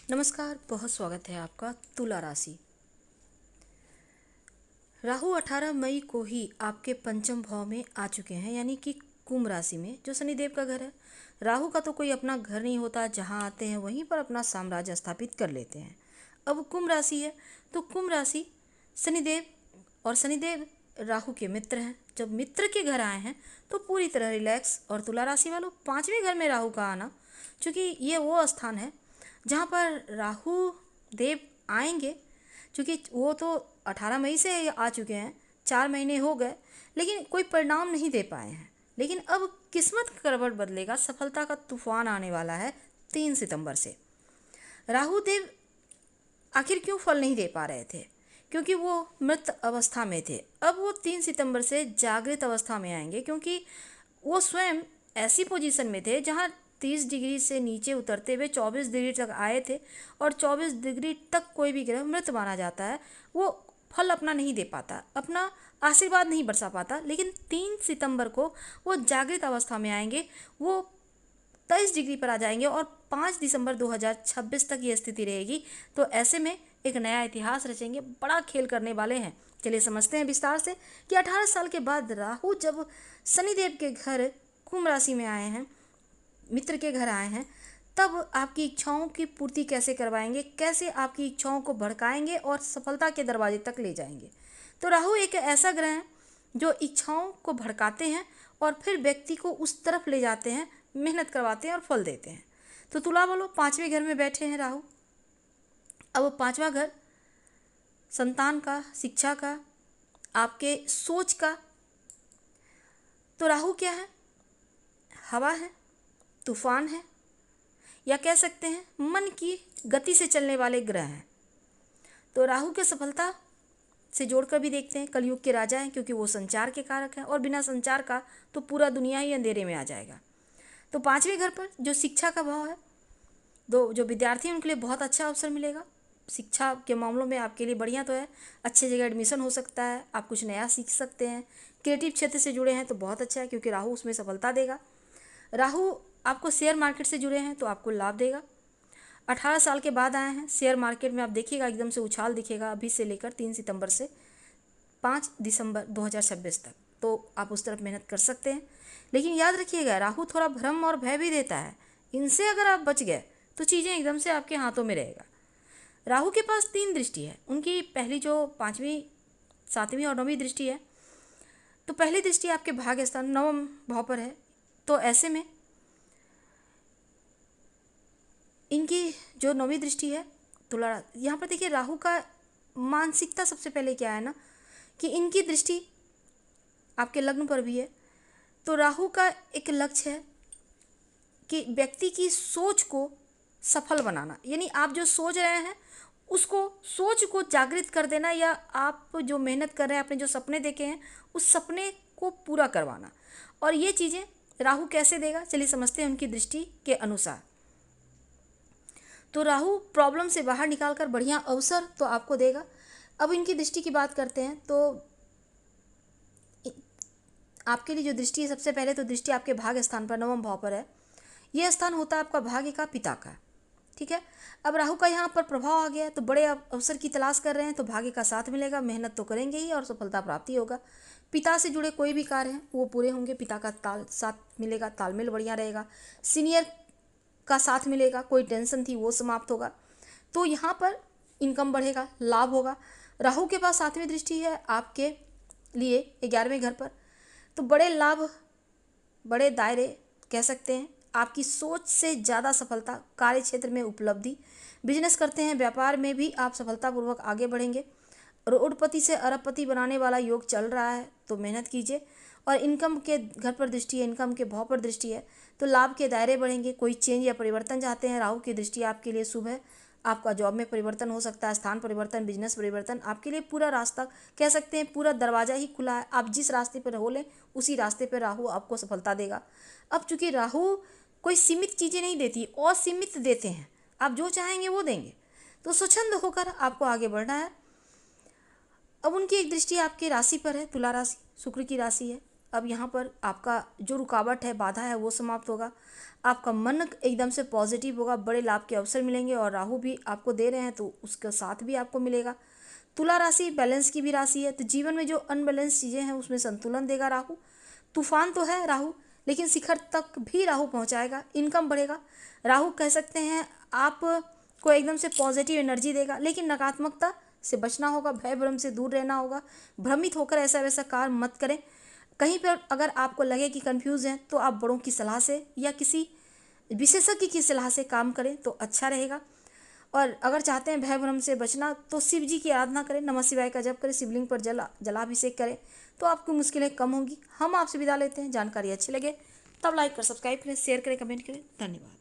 नमस्कार, बहुत स्वागत है आपका। तुला राशि। राहु 18 मई को ही आपके पंचम भाव में आ चुके हैं, यानी कि कुंभ राशि में, जो शनिदेव का घर है। राहु का तो कोई अपना घर नहीं होता, जहां आते हैं वहीं पर अपना साम्राज्य स्थापित कर लेते हैं। अब कुंभ राशि है तो कुंभ राशि शनिदेव, और शनिदेव राहु के मित्र हैं। जब मित्र के घर आए हैं तो पूरी तरह रिलैक्स। और तुला राशि वालों, पांचवें घर में राहु का आना, चूँकि ये वो स्थान है जहाँ पर राहु देव आएंगे, क्योंकि वो तो 18 मई से आ चुके हैं, 4 महीने हो गए, लेकिन कोई परिणाम नहीं दे पाए हैं। लेकिन अब किस्मत का करवट बदलेगा, सफलता का तूफान आने वाला है 3 सितंबर से। राहु देव आखिर क्यों फल नहीं दे पा रहे थे? क्योंकि वो मृत अवस्था में थे। अब वो 3 सितंबर से जागृत अवस्था में आएंगे, क्योंकि वो स्वयं ऐसी पोजीशन में थे जहाँ 30 डिग्री से नीचे उतरते हुए 24 डिग्री तक आए थे, और 24 डिग्री तक कोई भी ग्रह मृत माना जाता है। वो फल अपना नहीं दे पाता, अपना आशीर्वाद नहीं बरसा पाता। लेकिन 3 सितंबर को वो जागृत अवस्था में आएंगे, वो 23 डिग्री पर आ जाएंगे, और 5 दिसंबर 2026 तक ये स्थिति रहेगी। तो ऐसे में एक नया इतिहास रचेंगे, बड़ा खेल करने वाले हैं। चलिए समझते हैं विस्तार से कि 18 साल के बाद राहु जब शनिदेव के घर कुंभ राशि में आए हैं, मित्र के घर आए हैं, तब आपकी इच्छाओं की पूर्ति कैसे करवाएंगे, कैसे आपकी इच्छाओं को भड़काएंगे और सफलता के दरवाजे तक ले जाएंगे। तो राहु एक ऐसा ग्रह है जो इच्छाओं को भड़काते हैं और फिर व्यक्ति को उस तरफ ले जाते हैं, मेहनत करवाते हैं और फल देते हैं। तो तुला वालों, 5वें घर में बैठे हैं राहु। अब 5वां घर संतान का, शिक्षा का, आपके सोच का। तो राहु क्या है? हवा है, तूफान है, या कह सकते हैं मन की गति से चलने वाले ग्रह हैं। तो राहु के सफलता से जोड़कर भी देखते हैं, कलयुग के राजा हैं, क्योंकि वो संचार के कारक हैं, और बिना संचार का तो पूरा दुनिया ही अंधेरे में आ जाएगा। तो 5वें घर पर जो शिक्षा का भाव है, जो विद्यार्थी हैं उनके लिए बहुत अच्छा अवसर मिलेगा। शिक्षा के मामलों में आपके लिए बढ़िया तो है, अच्छे जगह एडमिशन हो सकता है, आप कुछ नया सीख सकते हैं। क्रिएटिव क्षेत्र से जुड़े हैं तो बहुत अच्छा है, क्योंकि राहु उसमें सफलता देगा। राहु आपको शेयर मार्केट से जुड़े हैं तो आपको लाभ देगा। 18 साल के बाद आए हैं शेयर मार्केट में, आप देखिएगा एकदम से उछाल दिखेगा अभी से लेकर 3 सितंबर से 5 दिसंबर 2026 तक। तो आप उस तरफ मेहनत कर सकते हैं। लेकिन याद रखिएगा, राहु थोड़ा भ्रम और भय भी देता है। इनसे अगर आप बच गए तो चीज़ें एकदम से आपके हाथों में रहेगा। राहु के पास 3 दृष्टि है। उनकी पहली जो 5वीं, 7वीं और 9वीं दृष्टि है। तो पहली दृष्टि आपके भाग्य स्थान 9वें भाव पर है। तो ऐसे में इनकी जो 9वीं दृष्टि है तुला, यहाँ पर देखिए राहु का मानसिकता सबसे पहले क्या है ना, कि इनकी दृष्टि आपके लग्न पर भी है। तो राहु का एक लक्ष्य है कि व्यक्ति की सोच को सफल बनाना, यानी आप जो सोच रहे हैं उसको, सोच को जागृत कर देना, या आप जो मेहनत कर रहे हैं, आपने जो सपने देखे हैं उस सपने को पूरा करवाना। और ये चीज़ें राहु कैसे देगा, चलिए समझते हैं उनकी दृष्टि के अनुसार। तो राहु प्रॉब्लम से बाहर निकालकर बढ़िया अवसर तो आपको देगा। अब इनकी दृष्टि की बात करते हैं तो आपके लिए जो दृष्टि है, सबसे पहले तो दृष्टि आपके भाग्य स्थान पर 9वें भाव पर है। यह स्थान होता है आपका भाग्य का, पिता का। ठीक है। अब राहु का यहाँ पर प्रभाव आ गया है, तो बड़े अवसर की तलाश कर रहे हैं तो भाग्य का साथ मिलेगा, मेहनत तो करेंगे ही और सफलता प्राप्ति होगा। पिता से जुड़े कोई भी कार्य हैं वो पूरे होंगे, पिता का साथ मिलेगा, तालमेल बढ़िया रहेगा। सीनियर का साथ मिलेगा, कोई टेंशन थी वो समाप्त होगा। तो यहाँ पर इनकम बढ़ेगा, लाभ होगा। राहु के पास 7वीं दृष्टि है आपके लिए 11वें घर पर। तो बड़े लाभ, बड़े दायरे, कह सकते हैं आपकी सोच से ज़्यादा सफलता, कार्य क्षेत्र में उपलब्धि। बिजनेस करते हैं, व्यापार में भी आप सफलतापूर्वक आगे बढ़ेंगे। करोड़पति से अरबपति बनाने वाला योग चल रहा है, तो मेहनत कीजिए। और इनकम के घर पर दृष्टि है, इनकम के भाव पर दृष्टि है, तो लाभ के दायरे बढ़ेंगे। कोई चेंज या परिवर्तन चाहते हैं, राहु की दृष्टि आपके लिए शुभ है। आपका जॉब में परिवर्तन हो सकता है, स्थान परिवर्तन, बिजनेस परिवर्तन, आपके लिए पूरा रास्ता, कह सकते हैं पूरा दरवाजा ही खुला है। आप जिस रास्ते पर हो लें उसी रास्ते पर राहु आपको सफलता देगा। अब चूंकि राहु कोई सीमित चीज़ें नहीं देती, असीमित देते हैं, आप जो चाहेंगे वो देंगे। तो स्वच्छंद होकर आपको आगे बढ़ना है। अब उनकी एक दृष्टि आपकी राशि पर है, तुला राशि, शुक्र की राशि है। अब यहाँ पर आपका जो रुकावट है, बाधा है, वो समाप्त होगा। आपका मन एकदम से पॉजिटिव होगा, बड़े लाभ के अवसर मिलेंगे और राहु भी आपको दे रहे हैं तो उसका साथ भी आपको मिलेगा। तुला राशि बैलेंस की भी राशि है, तो जीवन में जो अनबैलेंस चीज़ें हैं उसमें संतुलन देगा राहु। तूफान तो है राहु, लेकिन शिखर तक भी राहु पहुंचाएगा, इनकम बढ़ेगा। राहु कह सकते हैं आप को एकदम से पॉजिटिव एनर्जी देगा, लेकिन नकारात्मकता से बचना होगा, भय भ्रम से दूर रहना होगा। भ्रमित होकर ऐसा वैसा कार्य मत करें। कहीं पर अगर आपको लगे कि कंफ्यूज हैं तो आप बड़ों की सलाह से या किसी विशेषज्ञ की सलाह से काम करें तो अच्छा रहेगा। और अगर चाहते हैं भय भ्रम से बचना तो शिव जी की आराधना करें, नमः शिवाय का जप करें, शिवलिंग पर जलाभिषेक करें तो आपकी मुश्किलें कम होंगी। हम आपसे विदा लेते हैं। जानकारी अच्छी लगे तब लाइक कर सब्सक्राइब करें, शेयर करें, कमेंट करें। धन्यवाद।